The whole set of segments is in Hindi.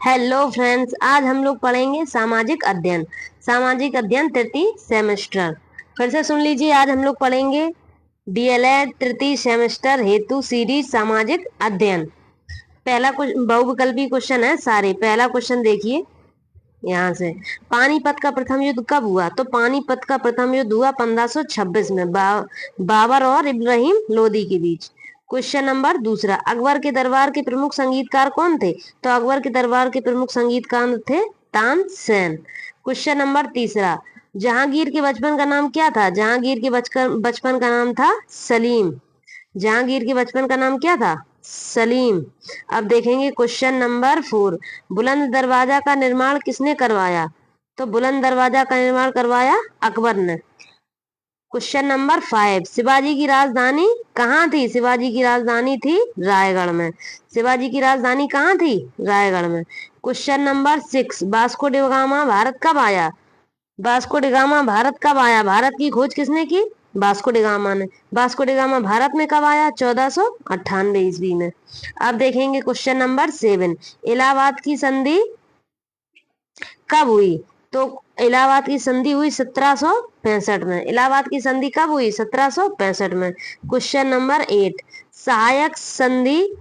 हेलो फ्रेंड्स, आज हम लोग पढ़ेंगे सामाजिक अध्ययन। सामाजिक अध्ययन तृतीय सेमेस्टर। फिर से सुन लीजिए, आज हम लोग पढ़ेंगे डीएलएड तृतीय सेमेस्टर हेतु सीरीज सामाजिक अध्ययन। पहला कुछ बहुविकल्पी क्वेश्चन है सारे। पहला क्वेश्चन देखिए यहाँ से। पानीपत का प्रथम युद्ध कब हुआ? तो पानीपत का प्रथम युद्ध हुआ 1526 में बाबर और इब्राहिम लोदी के बीच। क्वेश्चन नंबर दूसरा, अकबर के दरबार के प्रमुख संगीतकार कौन थे? तो अकबर के दरबार के प्रमुख संगीतकार थे तानसेन। क्वेश्चन नंबर तीसरा, जहांगीर के बचपन का नाम क्या था? जहांगीर के बचपन का नाम था सलीम। जहांगीर के बचपन का नाम क्या था? सलीम। अब देखेंगे क्वेश्चन नंबर 4, बुलंद दरवाजा का निर्माण किसने करवाया? तो बुलंद दरवाजा का निर्माण करवाया अकबर ने। क्वेश्चन नंबर 5, शिवाजी की राजधानी कहाँ थी? शिवाजी की राजधानी थी रायगढ़ में। शिवाजी की राजधानी कहाँ थी? रायगढ़ में। Question number 6, Vasco D gamma Bharat कब आया? वास्को डी गामा भारत कब आया? भारत की खोज किसने की? वास्को डी गामा ने। वास्को डी गामा भारत में कब आया? 1498 ईस्वी में। अब देखेंगे क्वेश्चन नंबर 7, इलाहाबाद की संधि कब हुई? तो इलाहाबाद की संधि हुई 1765 में। इलाहाबाद की संधि कब हुई? 1765 में। क्वेश्चन नंबर 8, सहायक संधि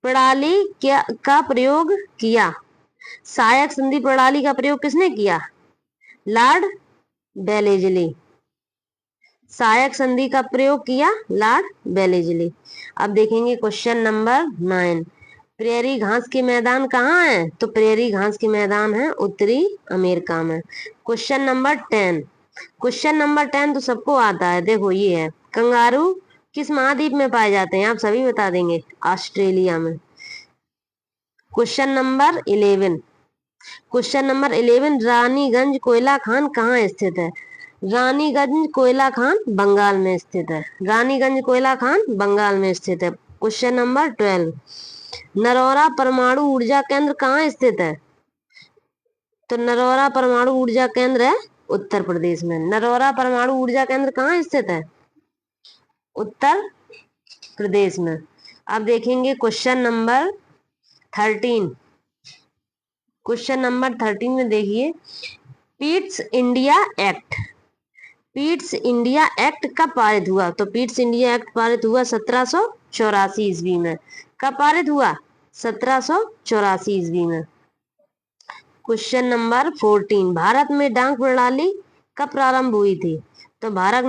प्रणाली क्या का प्रयोग किया? सहायक संधि प्रणाली का प्रयोग किसने किया? लॉर्ड बेलेजली। सहायक संधि का प्रयोग किया लॉर्ड बेलेजली। अब देखेंगे क्वेश्चन नंबर 9, प्रेरी घास के मैदान कहाँ है? तो प्रेरी घास के मैदान है उत्तरी अमेरिका में। क्वेश्चन नंबर 10, क्वेश्चन नंबर 10 तो सबको आता है। देखो ये है, कंगारू किस महाद्वीप में पाए जाते हैं? आप सभी बता देंगे, ऑस्ट्रेलिया में। Question number 11, question number 11, Raniganj कोयला खान कहाँ स्थित है? रानीगंज कोयला खान बंगाल में स्थित है। रानीगंज कोयला खान बंगाल में स्थित है। क्वेश्चन नंबर 12, नरौरा परमाणु ऊर्जा केंद्र कहाँ स्थित है? तो नरौरा परमाणु ऊर्जा केंद्र है उत्तर प्रदेश में। नरौरा परमाणु ऊर्जा केंद्र कहाँ स्थित है? उत्तर प्रदेश में। अब देखेंगे क्वेश्चन नंबर 13। क्वेश्चन नंबर 13 में देखिए, Pitt's India act. Pitt's India act कब पारित हुआ? तो पीट्स इंडिया एक्ट पारित हुआ 1784 ईस्वी में। कब पारित हुआ? 1784 ईस्वी में। क्वेश्चन नंबर 14, भारत में डाक प्रणाली कब प्रारंभ हुई थी? तो भारत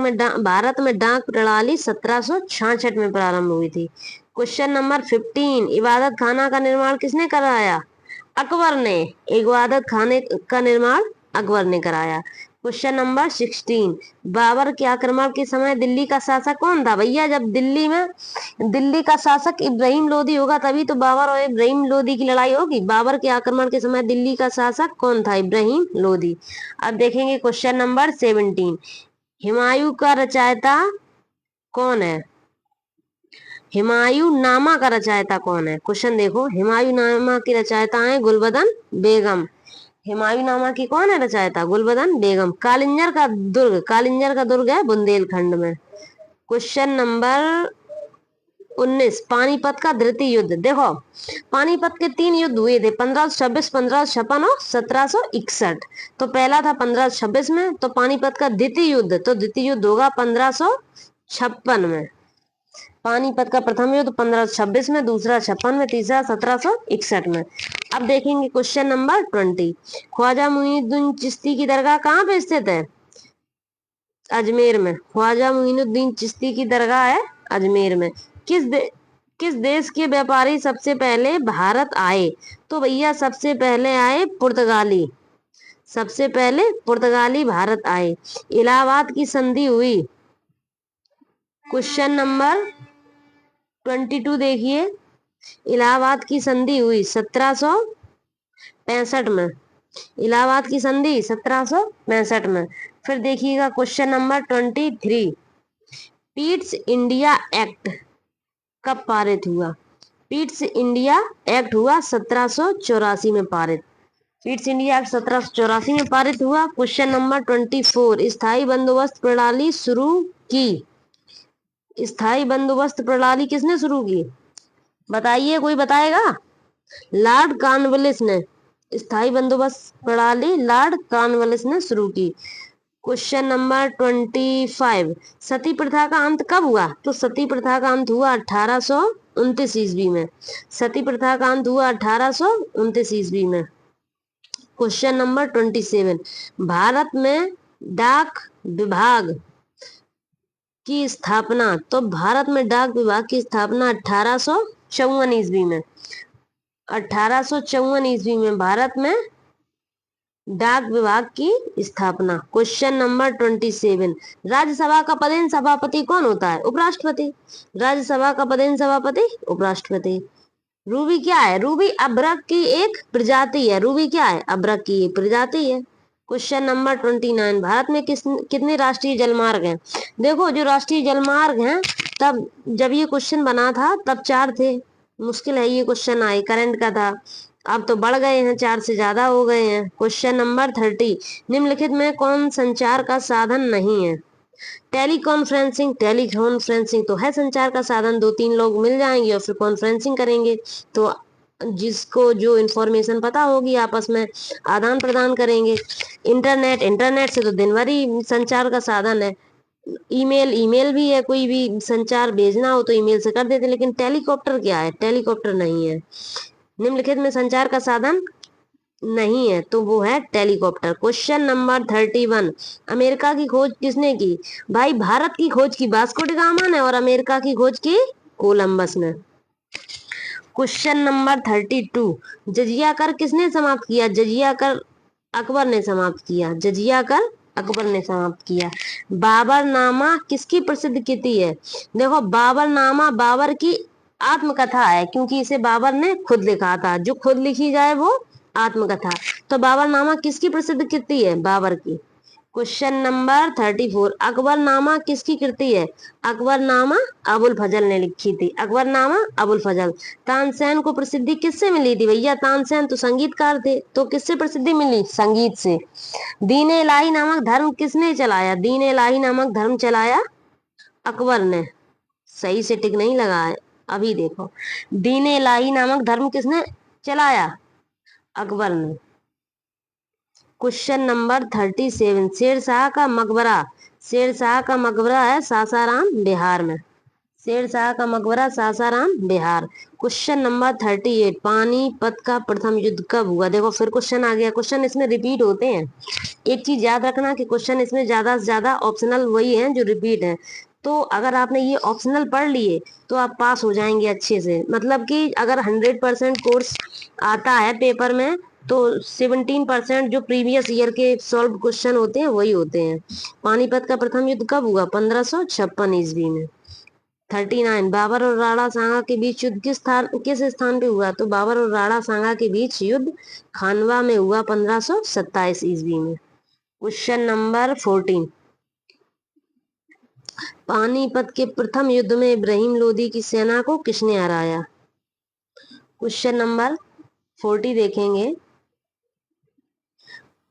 में डाक प्रणाली 1766 में प्रारंभ हुई थी। क्वेश्चन नंबर 15, इबादत खाना का निर्माण किसने कराया? अकबर ने। इबादत खाने का निर्माण अकबर ने कराया। क्वेश्चन नंबर 16, बाबर के आक्रमण के समय दिल्ली का शासक कौन था? भैया जब दिल्ली का शासक इब्राहिम लोदी होगा तभी तो बाबर और इब्राहिम लोदी की लड़ाई होगी। बाबर के आक्रमण के समय दिल्ली का शासक कौन था? इब्राहिम लोदी। अब देखेंगे क्वेश्चन नंबर 17, हुमायूं का रचयिता कौन है? हुमायूं नामा का रचयिता कौन है? क्वेश्चन देखो, हुमायूं नामा की रचयिता है गुलबदन बेगम। हुमायूं नामा की कौन है रचयिता? गुलबदन बेगम। कालिंजर का दुर्ग है बुंदेलखंड में। क्वेश्चन नंबर 19, पानीपत का द्वितीय युद्ध। देखो, पानीपत के 3 युद्ध हुए थे, 1526, 1556 और 1761। तो पहला था 1526 में। तो पानीपत का द्वितीय युद्ध, तो द्वितीय युद्ध होगा 1556 में। पानीपत का प्रथम युद्ध 1526 में, दूसरा 56 में, तीसरा 1761 में। अब देखेंगे क्वेश्चन नंबर 20, ख्वाजा मुइनुद्दीन चिश्ती की दरगाह कहाँ पे स्थित है? अजमेर में। ख्वाजा मुइनुद्दीन चिश्ती की दरगाह है अजमेर में। किस देश के व्यापारी सबसे पहले भारत आए? तो भैया सबसे पहले आए पुर्तगाली। सबसे पहले पुर्तगाली भारत आए। इलाहाबाद की संधि हुई। क्वेश्चन नंबर 22 देखिए, इलाहाबाद की संधि हुई 1765 में। इलाहाबाद की संधि 1765 में। फिर देखिएगा question number 23, Pitt's India act कब पारित हुआ? पीट्स इंडिया एक्ट हुआ 1784 में पारित। पीट्स इंडिया एक्ट 1784 में पारित हुआ। क्वेश्चन नंबर 24, स्थायी बंदोबस्त प्रणाली शुरू की। स्थायी बंदोबस्त प्रणाली किसने शुरू की? बताइए, कोई बताएगा? लॉर्ड कॉर्नवालिस ने स्थायी बंदोबस्त प्रणाली लॉर्ड कॉर्नवालिस ने शुरू की। क्वेश्चन नंबर 25, सती प्रथा का अंत कब हुआ? तो सती प्रथा का अंत हुआ 1829 ईस्वी में। सती प्रथा का अंत हुआ 1829 ईस्वी में। क्वेश्चन नंबर 27, भारत में डाक विभाग की स्थापना। तो भारत में डाक विभाग की स्थापना 1854 ईस्वी में। 1854 ईस्वी में भारत में डाक विभाग की स्थापना। क्वेश्चन नंबर 27, राज्यसभा का पदेन सभापति कौन होता है? उपराष्ट्रपति। राज्यसभा का पदेन सभापति उपराष्ट्रपति। रूबी क्या है? रूबी अभ्रक की एक प्रजाति है। रूबी क्या है? अभ्रक की एक प्रजाति है। क्वेश्चन नंबर 29, भारत में कितने राष्ट्रीय जलमार्ग हैं? देखो जो राष्ट्रीय जलमार्ग हैं, तब जब ये क्वेश्चन बना था तब 4 थे। मुश्किल है ये क्वेश्चन आए, करंट का था। अब तो बढ़ गए हैं, 4 से ज्यादा हो गए हैं। क्वेश्चन नंबर 30, निम्नलिखित में कौन संचार का साधन नहीं है? टेलीकॉन्फ्रेंसिंग। टेलीकॉन्फ्रेंसिंग तो है संचार का साधन, 2-3 लोग मिल जाएंगे और फिर कॉन्फ्रेंसिंग करेंगे, तो जिसको जो इंफॉर्मेशन पता होगी आपस में आदान प्रदान करेंगे। इंटरनेट, इंटरनेट से तो दिन भर ही संचार का साधन है। ईमेल, ईमेल भी है, कोई भी संचार भेजना हो तो ईमेल से कर देते, लेकिन टेलीकॉप्टर क्या है? टेलीकॉप्टर नहीं है। निम्नलिखित में संचार का साधन नहीं है तो वो है टेलीकॉप्टर। क्वेश्चन नंबर 31, अमेरिका की खोज किसने की? भाई भारत की खोज की वास्को डी गामा ने और अमेरिका की खोज की कोलंबस ने। क्वेश्चन नंबर 32, जजिया कर किसने समाप्त किया? जजिया कर अकबर ने समाप्त किया। जजिया कर अकबर ने समाप्त किया। बाबरनामा किसकी प्रसिद्ध कृति है? देखो बाबरनामा बाबर की आत्मकथा है, क्योंकि इसे बाबर ने खुद लिखा था। जो खुद लिखी जाए वो आत्मकथा। तो बाबरनामा किसकी प्रसिद्ध कृति है? बाबर की। क्वेश्चन नंबर 34, अकबरनामा किसकी कृति है? अकबरनामा अबुल फजल ने लिखी थी। अकबरनामा अबुल फजल। तानसेन को प्रसिद्धि किससे मिली थी? भैया तानसेन तो संगीतकार थे, तो किससे प्रसिद्धि मिली? संगीत से। दीन इलाही नामक धर्म किसने चलाया? दीन इलाही नामक धर्म चलाया अकबर ने। सही से टिक नहीं लगा है, अभी देखो। दीन इलाही नामक धर्म किसने चलाया? अकबर ने। क्वेश्चन नंबर 37, शेरशाह का मकबरा। शेरशाह का मकबरा है सासाराम बिहार में। शेरशाह का मकबरा सासाराम बिहार। क्वेश्चन नंबर 38, पानीपत का प्रथम युद्ध कब हुआ? देखो फिर क्वेश्चन आ गया। क्वेश्चन इसमें रिपीट होते हैं। एक चीज याद रखना कि क्वेश्चन इसमें ज्यादा से ज्यादा ऑप्शनल वही हैं जो रिपीट है। तो अगर आपने ये ऑप्शनल पढ़ लिए तो आप पास हो जाएंगे अच्छे से। मतलब कि अगर 100% कोर्स आता है पेपर में, तो 17% जो प्रीवियस ईयर के सॉल्व क्वेश्चन होते हैं वही होते हैं। पानीपत का प्रथम युद्ध कब हुआ? 1556 ईस्वी में। 39, बाबर और राणा सांगा के बीच युद्ध किस स्थान पे हुआ? तो बाबर और राणा सांगा के बीच युद्ध खानवा में हुआ 1527 ईस्वी में। क्वेश्चन नंबर 14, पानीपत के प्रथम युद्ध में इब्राहिम लोदी की सेना को किसने हराया? क्वेश्चन नंबर 40 देखेंगे।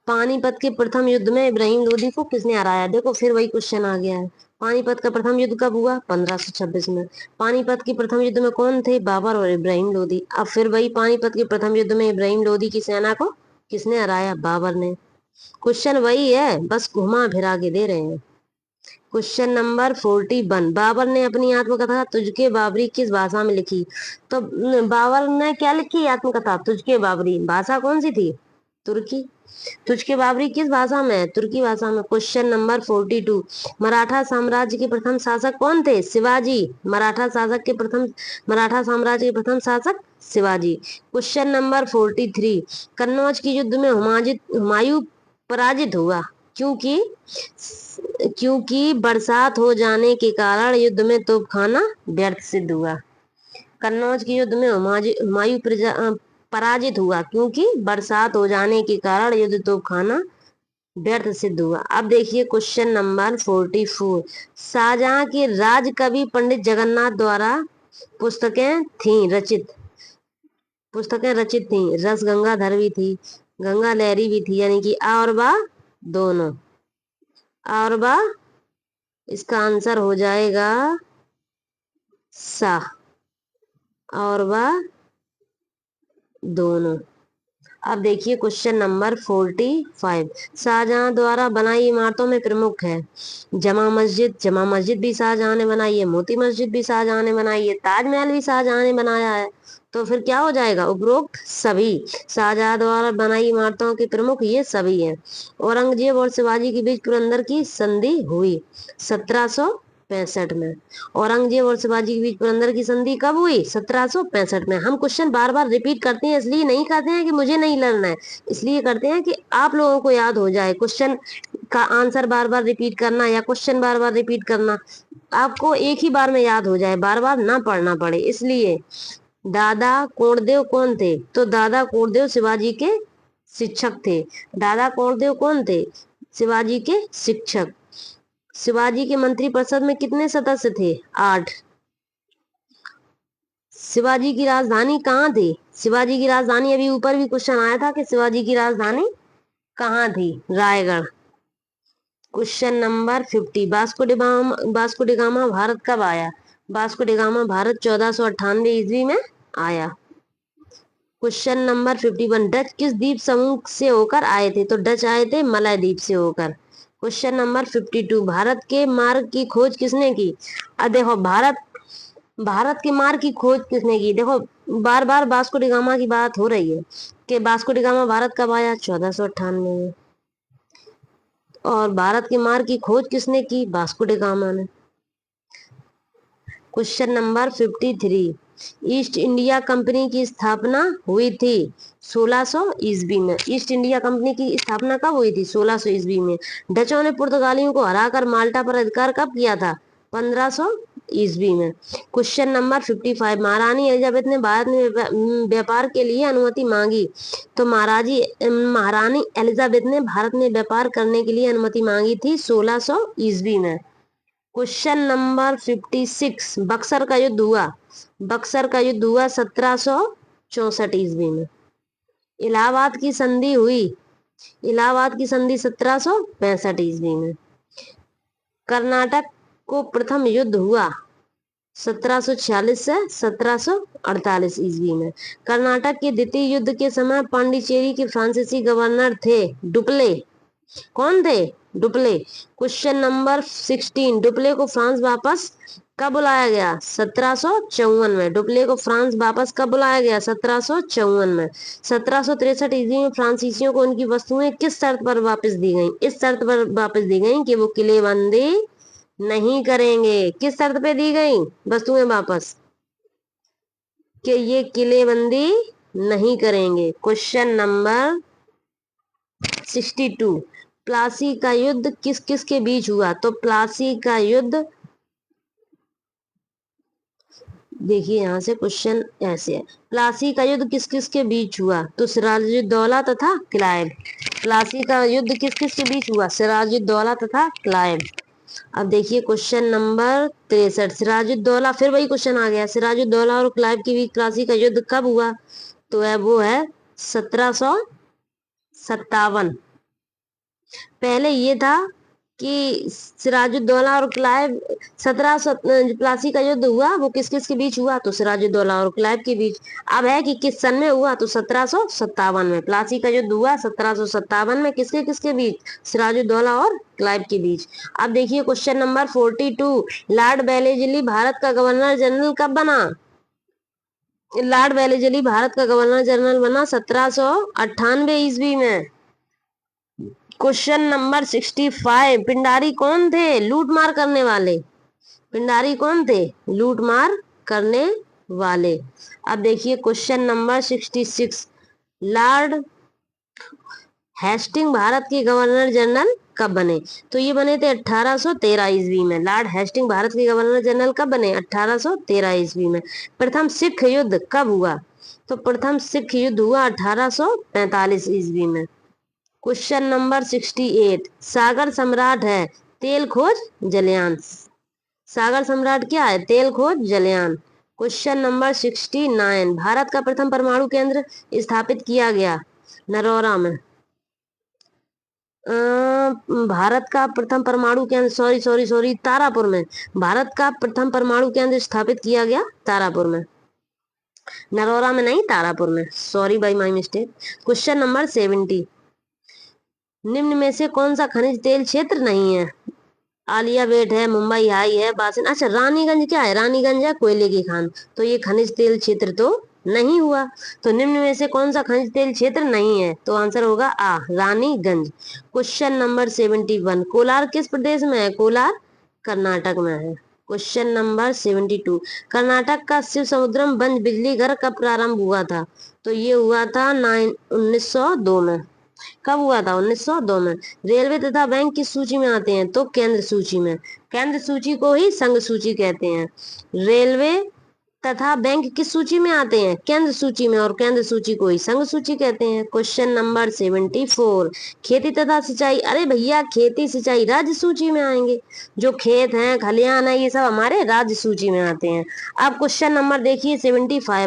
पानीपत के प्रथम युद्ध में इब्राहिम लोदी को किसने हराया? देखो फिर वही क्वेश्चन आ गया है। पानीपत का प्रथम युद्ध कब हुआ? 1526 में। पानीपत के प्रथम युद्ध में कौन थे? बाबर और इब्राहिम लोदी। अब फिर वही पानीपत के प्रथम युद्ध में इब्राहिम लोदी की सेना को किसने हराया? बाबर ने। क्वेश्चन वही है, बस घुमा फिरा के दे रहे हैं। क्वेश्चन नंबर 41, बाबर ने अपनी आत्मकथा तुझके बाबरी किस भाषा में लिखी? तो बाबर ने क्या लिखी? आत्मकथा तुझके बाबरी। भाषा कौन सी थी? तुर्की। तुझके बाबरी किस भाषा में है? तुर्की भाषा में। क्वेश्चन नंबर 42, मराठा साम्राज्य के प्रथम शासक कौन थे? शिवाजी। मराठा साम्राज्य के प्रथम शासक शिवाजी। क्वेश्चन नंबर 43, कन्नौज के युद्ध में हुमायूं पराजित हुआ क्योंकि क्योंकि बरसात हो जाने के कारण युद्ध में तोपखाना व्यर्थ सिद्ध हुआ। कन्नौज के युद्ध में हुमायूं पराजित हुआ क्योंकि बरसात हो जाने के कारण युद्ध तोपखाना व्यर्थ सिद्ध हुआ। अब देखिए क्वेश्चन नंबर 44, शाहजहां के राज कवि पंडित जगन्नाथ द्वारा पुस्तकें रचित थी। रस गंगाधर भी थी, गंगा लहरी भी थी, यानी कि आ और बा दोनों। आ और बा, इसका आंसर हो जाएगा सा। और बा दोनों। अब देखिए क्वेश्चन नंबर 45। शाहजहां द्वारा बनाई इमारतों में प्रमुख है जमा मस्जिद भी शाहजहां ने बनाई है, मोती मस्जिद भी शाहजहां ने बनाई है, ताजमहल भी शाहजहां ने बनाया है। तो फिर क्या हो जाएगा? उपरोक्त सभी। शाहजहां द्वारा बनाई इमारतों के प्रमुख ये सभी हैं। औरंगजेब और शिवाजी के बीच पुरंदर की संधि हुई 1765 में। औरंगजेब और शिवाजी के बीच पुरंदर की संधि कब हुई? 1765 में। हम क्वेश्चन बार बार रिपीट करते हैं, इसलिए नहीं करते हैं कि मुझे नहीं लड़ना है, इसलिए करते हैं कि आप लोगों को याद हो जाए। क्वेश्चन का आंसर बार बार रिपीट करना या क्वेश्चन बार बार रिपीट करना आपको एक ही बार में याद हो जाए, बार बार ना पढ़ना पड़े, इसलिए। दादा कोंडदेव कौन थे? तो दादा कोंडदेव शिवाजी के शिक्षक थे। दादा कोंडदेव कौन थे? शिवाजी के शिक्षक। शिवाजी के मंत्रिपरिषद में कितने सदस्य थे? 8। शिवाजी की राजधानी कहाँ थी? शिवाजी की राजधानी, अभी ऊपर भी क्वेश्चन आया था कि शिवाजी की राजधानी कहाँ थी? Raigarh. Question number 50। Vasco D gamma Bharat कब आया? वास्को डी गामा भारत 1498 ईस्वी में आया। Question number 51। डच किस द्वीप समूह से होकर आए थे? तो डच आए थे मलय द्वीप से होकर। Question number 52। भारत के मार्ग की खोज किसने की? देखो भारत के मार्ग की खोज किसने की? देखो बार बार वास्को डी गामा की बात हो रही है कि वास्को डी गामा भारत कब आया? 1498 में। और भारत के मार्ग की खोज किसने की? वास्को डी गामा ने। Question number 53। East India company की स्थापना हुई थी 1600 ईस्वी में। ईस्ट इंडिया कंपनी की स्थापना कब हुई थी? 1600 ईस्वी में। डचों ने पुर्तगालियों को हराकर माल्टा पर अधिकार कब किया था? 1500 ईस्वी में। Question number 55। महारानी एलिजाबेथ ने भारत में व्यापार के लिए अनुमति मांगी, तो महारानी एलिजाबेथ ने भारत में व्यापार करने के लिए अनुमति मांगी थी 1600 ईस्वी में। Question number 56। बक्सर का युद्ध हुआ? बक्सर का युद्ध हुआ 1764 ईस्वी में। इलाहाबाद की संधि हुई? इलाहाबाद की संधि 1765 ईस्वी में। कर्नाटक को प्रथम युद्ध हुआ 1746 से 1748 ईस्वी में। कर्नाटक के द्वितीय युद्ध के समय पांडिचेरी के फ्रांसीसी गवर्नर थे डुप्ले। कौन थे? डुप्ले। Question number 16। डुप्ले को फ्रांस वापस कब बुलाया गया? 1754 में। डुप्ले को फ्रांस वापस कब बुलाया गया? 1754 में। 1763 ईस्वी में फ्रांसीसियों को उनकी वस्तुएं किस शर्त पर वापस दी गईं? इस शर्त पर वापस दी गईं कि वो किलेबंदी नहीं करेंगे। किस शर्त पे दी गई वस्तुएं वापस? कि ये किलेबंदी नहीं करेंगे। Question number 62। प्लासी का युद्ध किस किस के बीच हुआ? तो प्लासी का युद्ध, देखिए यहां से क्वेश्चन ऐसे है, प्लासी का युद्ध किस किस के बीच हुआ? तो सिराजुद्दौला तथा क्लाइव। प्लासी का युद्ध किस किस के बीच हुआ? सिराजुद्दौला तथा क्लाइव। अब देखिए क्वेश्चन नंबर 63। सिराजुद्दौला, फिर वही क्वेश्चन आ गया, सिराजुद्दौला और क्लाइव के बीच प्लासी का युद्ध कब हुआ? तो वो है 1757। पहले ये था कि सिराजुद्दौला और क्लाइव 1700 प्लासी का युद्ध हुआ, वो किस किस के बीच हुआ? तो सिराजुद्दौला और क्लाइव के बीच। अब है कि किस सन में हुआ? तो 1757 में। प्लासी का युद्ध हुआ 1757 में, किसके किसके बीच? सिराजुद्दौला और क्लाइव के बीच। अब देखिए question number 42। Lord Wellesley Bharat का गवर्नर जनरल कब बना? लॉर्ड वेलेस्ली भारत का गवर्नर जनरल बना 1798 ईस्वी में। Question number 65। पिंडारी कौन थे? लूटमार करने वाले। पिंडारी कौन थे? लूटमार करने वाले। अब देखिए question number 66। Lord Hasting Bharat के गवर्नर जनरल कब बने? तो ये बने थे 1813 ईस्वी में। लॉर्ड हेस्टिंग भारत के गवर्नर जनरल कब बने? 1813 ईस्वी में। प्रथम सिख युद्ध कब हुआ? तो प्रथम सिख युद्ध हुआ 1845 ईस्वी में। Question number 68। सागर सम्राट है तेल खोज जलयान। सागर सम्राट क्या है? तेल खोज जलयान। Question number 69। भारत का प्रथम परमाणु केंद्र स्थापित किया गया नरौरा में। भारत का प्रथम परमाणु केंद्र, सॉरी तारापुर में। भारत का प्रथम परमाणु केंद्र स्थापित किया गया तारापुर में। नरोरा में नहीं, तारापुर में, sorry by my mistake. Question number 70, निम्न में से कौन सा खनिज तेल क्षेत्र नहीं है? आलिया वेट है, मुंबई हाई है, बासन, अच्छा रानीगंज क्या है? रानीगंज है कोयले की खान, तो ये खनिज तेल क्षेत्र तो नहीं हुआ। तो निम्न में से कौन सा खनिज तेल क्षेत्र नहीं है? तो आंसर होगा आ, रानीगंज। क्वेश्चन नंबर 71, कोलार किस प्रदेश में है? कोलार कर्नाटक में है। क्वेश्चन नंबर 72, कर्नाटक का शिव समुद्रम बंद बिजली घर कब प्रारंभ हुआ था? तो ये हुआ था 1902 में। कब हुआ था? 1902 में। रेलवे तथा बैंक किस सूची में आते हैं? तो केंद्र सूची में। केंद्र सूची को ही संघ सूची कहते हैं। रेलवे तथा बैंक किस सूची में आते हैं? केंद्र सूची में, और केंद्र सूची को ही संघ सूची कहते हैं। क्वेश्चन नंबर 74, खेती तथा सिंचाई, अरे भैया खेती सिंचाई राज्य सूची में आएंगे। जो खेत हैं, खलिहान है, ये सब हमारे राज्य सूची में आते हैं। अब क्वेश्चन नंबर देखिए 75,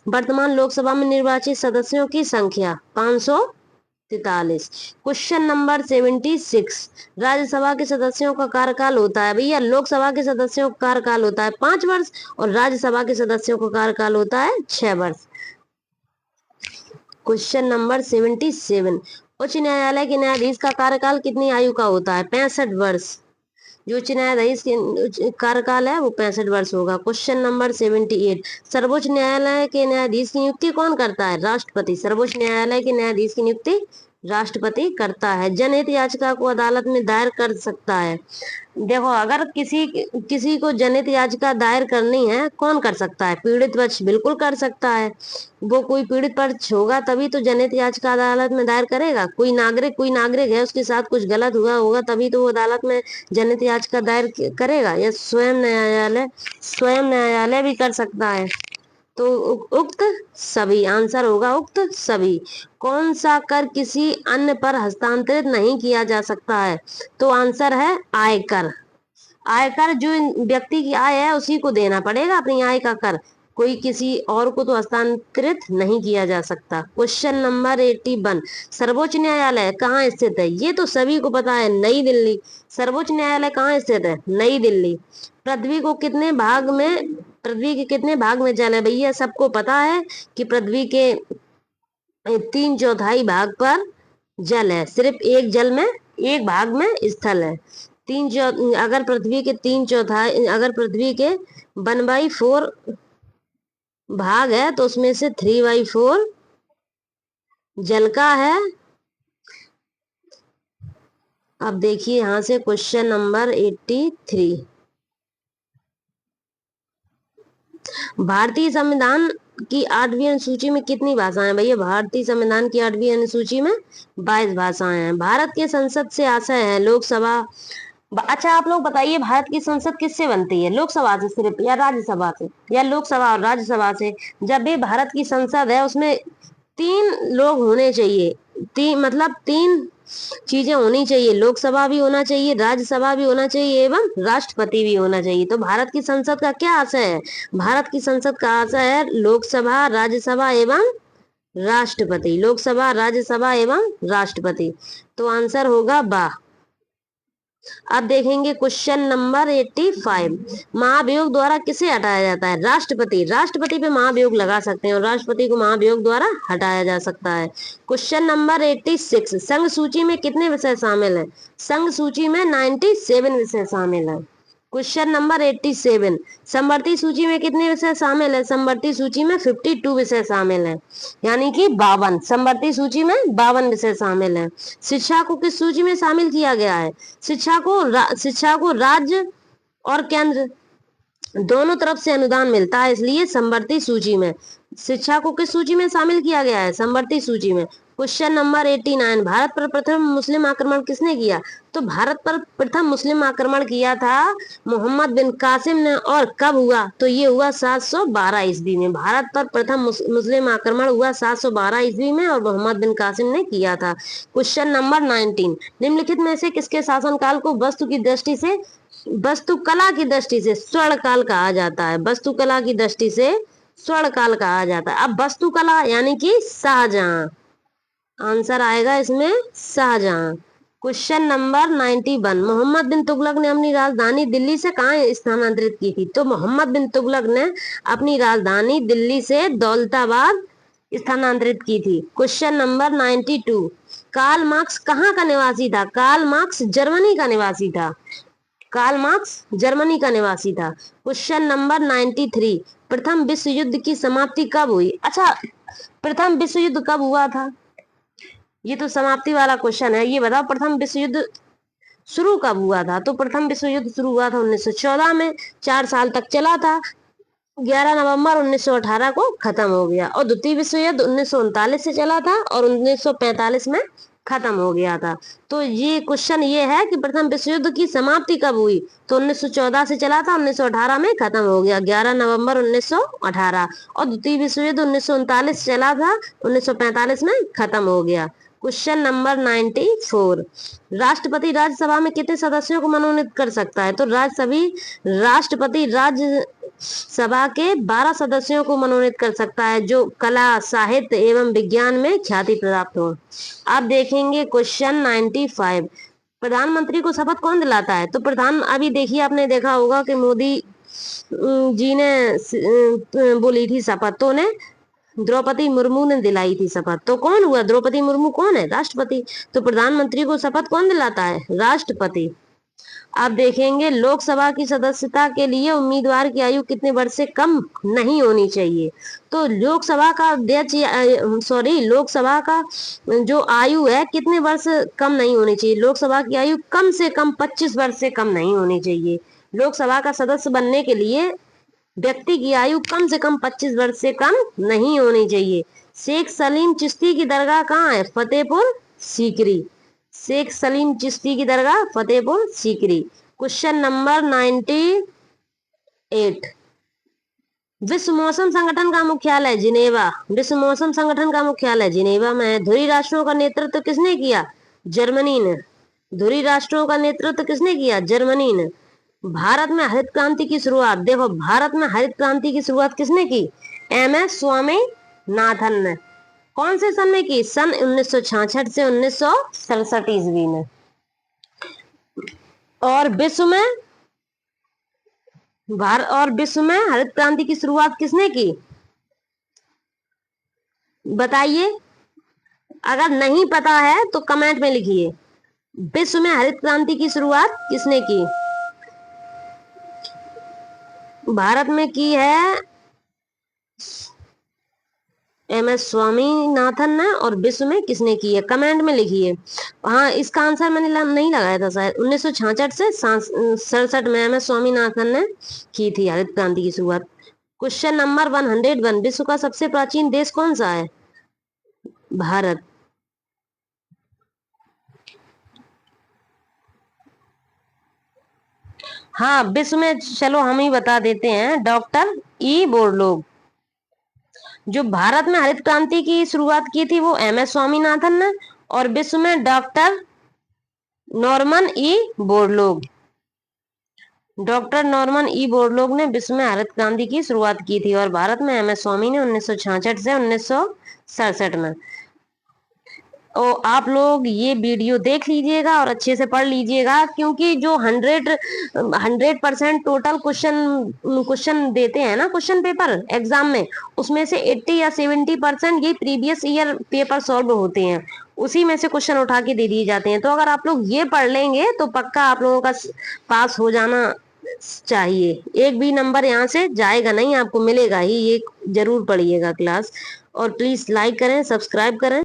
वर्तमान लोकसभा में निर्वाचित सदस्यों की संख्या 543। क्वेश्चन नंबर 76, राज्यसभा के सदस्यों का कार्यकाल होता है भैया, लोकसभा के सदस्यों का कार्यकाल होता है 5 वर्ष और राज्यसभा के सदस्यों का कार्यकाल होता है 6 वर्ष। क्वेश्चन नंबर 77, उच्च न्यायालय के न्यायाधीश का कार्यकाल कितनी आयु का होता है? 65 वर्ष। जो उच्च न्यायाधीश के कार्यकाल है वो 65 वर्ष होगा। क्वेश्चन नंबर 78, सर्वोच्च न्यायालय के न्यायाधीश की नियुक्ति कौन करता है? राष्ट्रपति। सर्वोच्च न्यायालय के न्यायाधीश की नियुक्ति राष्ट्रपति करता है। जनहित याचिका को अदालत में दायर कर सकता है। देखो अगर किसी किसी को जनहित याचिका दायर करनी है, कौन कर सकता है? पीड़ित पक्ष बिल्कुल कर सकता है। वो कोई पीड़ित पक्ष होगा तभी तो जनहित याचिका अदालत में दायर करेगा। कोई नागरिक है, उसके साथ कुछ गलत हुआ होगा तभी तो वो अदालत में जनहित याचिका दायर करेगा। या स्वयं न्यायालय भी कर सकता है। तो उक्त सभी, आंसर होगा उक्त सभी। कौन सा कर किसी अन्य पर हस्तांतरित नहीं किया जा सकता है? तो आंसर है आयकर। आयकर जो व्यक्ति की आय है उसी को देना पड़ेगा अपनी आय का कर, कोई किसी और को तो हस्तांतरित नहीं किया जा सकता। क्वेश्चन नंबर 81, सर्वोच्च न्यायालय कहाँ स्थित है? ये तो सभी को पता है, नई दिल्ली। सर्वोच्च न्यायालय कहाँ स्थित है? नई दिल्ली। पृथ्वी के कितने भाग में जल है? भैया सबको पता है कि पृथ्वी के 3/4 भाग पर जल है, सिर्फ एक भाग में स्थल है। अगर पृथ्वी के 1/4 भाग है तो उसमें से 3/4 जल का है। अब देखिए यहां से क्वेश्चन नंबर 83, भारतीय संविधान की 8वीं अनुसूची में कितनी भाषाएं? भैया भारतीय संविधान की 8वीं अनुसूची में 22 भाषाएं हैं। भारत के संसद से आशय है लोकसभा। अच्छा आप लोग बताइए, भारत की संसद किससे बनती है? लोकसभा से सिर्फ, या राज्यसभा से, या लोकसभा और राज्यसभा से? जब भी भारत की संसद है उसमें 3 लोग होने चाहिए, मतलब 3 चीजें होनी चाहिए, लोकसभा भी होना चाहिए, राज्यसभा भी होना चाहिए एवं राष्ट्रपति भी होना चाहिए। तो भारत की संसद का क्या आशय है? भारत की संसद का आशय है लोकसभा, राज्यसभा एवं राष्ट्रपति। लोकसभा, राज्यसभा एवं राष्ट्रपति। तो आंसर होगा बा। अब देखेंगे क्वेश्चन नंबर 85, महाभियोग द्वारा किसे हटाया जाता है? राष्ट्रपति। राष्ट्रपति पे महाभियोग लगा सकते हैं और राष्ट्रपति को महाभियोग द्वारा हटाया जा सकता है। क्वेश्चन नंबर 86, संघ सूची में कितने विषय शामिल हैं? संघ सूची में 97 विषय शामिल हैं। क्वेश्चन नंबर 87, समवर्ती सूची में कितने विषय शामिल है? समवर्ती सूची में 52 विषय शामिल है, यानी कि 52। समवर्ती सूची में 52 विषय शामिल है। शिक्षा को किस सूची में शामिल किया गया है? शिक्षा को राज्य और केंद्र दोनों तरफ से अनुदान मिलता है, इसलिए समवर्ती सूची में। शिक्षा को किस सूची में शामिल किया गया है? समवर्ती सूची में। क्वेश्चन नंबर 89, भारत पर प्रथम मुस्लिम आक्रमण किसने किया? तो भारत पर प्रथम मुस्लिम आक्रमण किया था मोहम्मद बिन कासिम ने, और कब हुआ? तो ये हुआ 712 ईस्वी में। भारत पर प्रथम मुस्लिम आक्रमण हुआ 712 ईस्वी में और मोहम्मद बिन कासिम ने किया था। क्वेश्चन नंबर 19, निम्नलिखित में से किसके शासनकाल को वस्तुकला की दृष्टि से स्वर्ण काल कहा जाता है? वस्तुकला की दृष्टि से स्वर्ण काल कहा जाता है। अब वस्तुकला यानी कि शाहजहां, आंसर आएगा इसमें शाहजहां। क्वेश्चन नंबर 91, मोहम्मद बिन तुगलक ने अपनी राजधानी दिल्ली से कहाँ स्थानांतरित की थी? तो मोहम्मद बिन तुगलक ने अपनी राजधानी दिल्ली से दौलताबाद स्थानांतरित की थी। क्वेश्चन नंबर 92, कार्ल मार्क्स कहाँ का निवासी था? कार्ल मार्क्स जर्मनी का निवासी था। कार्ल मार्क्स जर्मनी का निवासी था। क्वेश्चन नंबर 93, प्रथम विश्व युद्ध की समाप्ति कब हुई? अच्छा, प्रथम विश्व युद्ध कब हुआ था? ये तो समाप्ति वाला क्वेश्चन है। ये बताओ प्रथम विश्व युद्ध शुरू कब हुआ था? तो प्रथम विश्व युद्ध शुरू हुआ था 1914 में, 4 साल तक चला था। 11 नवंबर 1918 को खत्म हो गया। और द्वितीय विश्व युद्ध 1939 से चला था और 1945 में खत्म हो गया था। तो ये क्वेश्चन ये है कि प्रथम विश्व युद्ध की समाप्ति कब हुई? तो 1914 से चला था, 1918 में खत्म हो गया, 11 नवंबर 1918। और द्वितीय विश्व युद्ध 1939 चला था, 1945 में खत्म हो गया। क्वेश्चन नंबर 94, राष्ट्रपति राज्यसभा में कितने सदस्यों को मनोनीत कर सकता है? तो राष्ट्रपति राज्यसभा के 12 सदस्यों को मनोनीत कर सकता है जो कला, साहित्य एवं विज्ञान में ख्याति प्राप्त हो। अब देखेंगे क्वेश्चन 95, प्रधानमंत्री को शपथ कौन दिलाता है? तो अभी देखिए, आपने देखा होगा कि मोदी जी ने बोली थी शपथ, तो ने द्रौपदी मुर्मू ने दिलाई थी शपथ। तो कौन हुआ? द्रौपदी मुर्मू कौन है? राष्ट्रपति। तो प्रधानमंत्री को शपथ कौन दिलाता है? राष्ट्रपति। अब देखेंगे लोकसभा की सदस्यता के लिए उम्मीदवार की आयु कितने वर्ष से कम नहीं होनी चाहिए? तो लोकसभा का लोकसभा का जो आयु है कितने वर्ष कम नहीं होनी चाहिए? लोकसभा की आयु कम से कम 25 वर्ष से कम नहीं होनी चाहिए। लोकसभा का सदस्य बनने के लिए व्यक्ति की आयु कम से कम 25 वर्ष से कम नहीं होनी चाहिए। शेख सलीम चिश्ती की दरगाह कहाँ है? फतेहपुर सीकरी। शेख सलीम चिश्ती की दरगाह फतेहपुर सीकरी। क्वेश्चन नंबर 98, विश्व मौसम संगठन का मुख्यालय जिनेवा। विश्व मौसम संगठन का मुख्यालय जिनेवा में है। धुरी राष्ट्रों का नेतृत्व किसने किया? जर्मनी ने। धुरी राष्ट्रों का नेतृत्व किसने किया? जर्मनी ने। भारत में हरित क्रांति की शुरुआत, देखो भारत में हरित क्रांति की शुरुआत किसने की? MS स्वामीनाथन ने। कौन से सन में की? सन 1966 से 1967 ईस्वी में। और विश्व में हरित क्रांति की शुरुआत किसने की? बताइए, अगर नहीं पता है तो कमेंट में लिखिए। विश्व में हरित क्रांति की शुरुआत किसने की? भारत में की है MS स्वामीनाथन ने। और विश्व में किसने की है? कमेंट में लिखिए। हाँ, इसका आंसर मैंने नहीं लगाया था शायद। 1966 से 67 में MS स्वामीनाथन ने की थी हरित क्रांति की शुरुआत। क्वेश्चन नंबर 101, विश्व का सबसे प्राचीन देश कौन सा है? भारत। हाँ, विश्व में चलो हम ही बता देते हैं, डॉक्टर ई बोरलोग। जो भारत में हरित क्रांति की शुरुआत की थी वो MS स्वामीनाथन ने, और विश्व में doctor Norman E Borlaug. Doctor Norman E Borlaug ने विश्व में हरित क्रांति की शुरुआत की थी। और भारत में MS स्वामी ने 1966 से 1967 में। तो आप लोग ये वीडियो देख लीजिएगा और अच्छे से पढ़ लीजिएगा, क्योंकि जो 100% टोटल क्वेश्चन देते हैं ना क्वेश्चन पेपर एग्जाम में, उसमें से 80 या 70% ये प्रीवियस ईयर पेपर सॉल्व होते हैं, उसी में से क्वेश्चन उठा के दे दिए जाते हैं। तो अगर आप लोग ये पढ़ लेंगे तो पक्का आप लोगों का पास हो जाना चाहिए। एक भी नंबर यहाँ से जाएगा नहीं, आपको मिलेगा ही। ये जरूर पढ़िएगा क्लास। और प्लीज लाइक करें, सब्सक्राइब करें।